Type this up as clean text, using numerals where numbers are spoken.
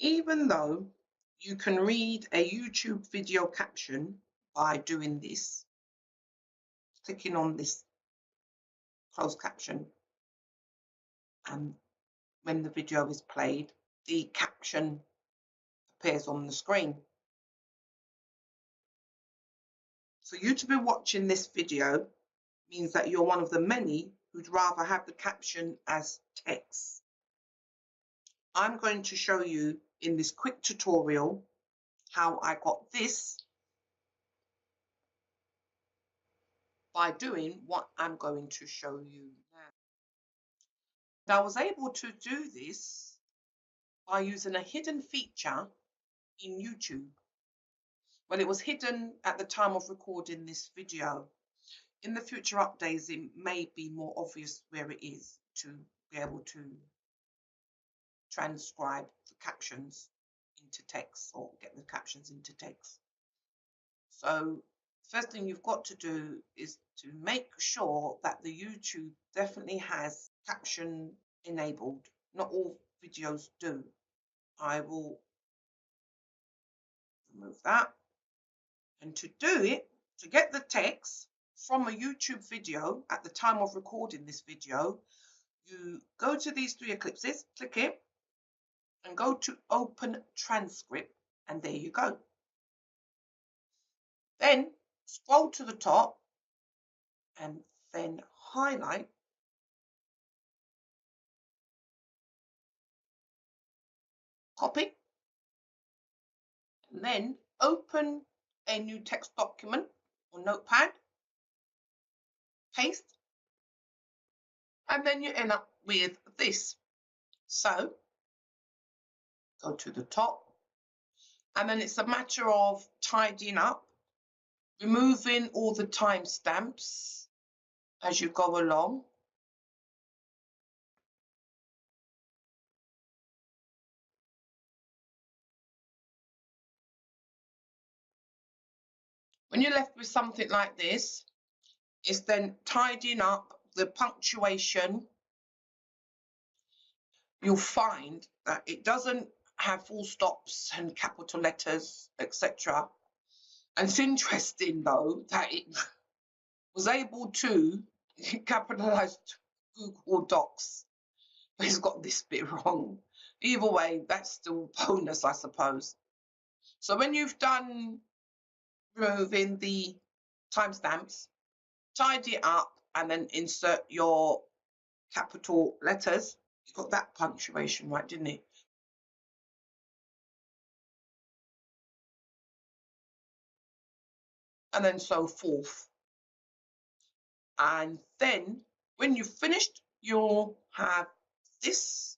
Even though you can read a YouTube video caption by doing this, clicking on this closed caption, and when the video is played, the caption appears on the screen. For you to be watching this video means that you're one of the many who'd rather have the caption as text. I'm going to show you in this quick tutorial how I got this by doing what I'm going to show you now. I was able to do this by using a hidden feature in YouTube. Well, it was hidden at the time of recording this video. In the future updates, it may be more obvious where it is to be able to transcribe the captions into text or get the captions into text. So first thing you've got to do is to make sure that the YouTube definitely has caption enabled. Not all videos do. I will remove that. And to do it, to get the text from a YouTube video at the time of recording this video, you go to these three ellipses, click it, and go to Open Transcript, and there you go. Then scroll to the top and then highlight copy, and then open a new text document or notepad, paste, and then you end up with this. So go to the top, and then it's a matter of tidying up, removing all the timestamps as you go along. When you're left with something like this, it's then tidying up the punctuation. You'll find that it doesn't have full stops and capital letters, etc. And it's interesting, though, that it was able to capitalize Google Docs, but it's got this bit wrong. Either way, that's still bonus, I suppose. So when you've done removing the timestamps, tidy it up, and then insert your capital letters. You got that punctuation right, didn't it? And then so forth. And then when you've finished, you'll have this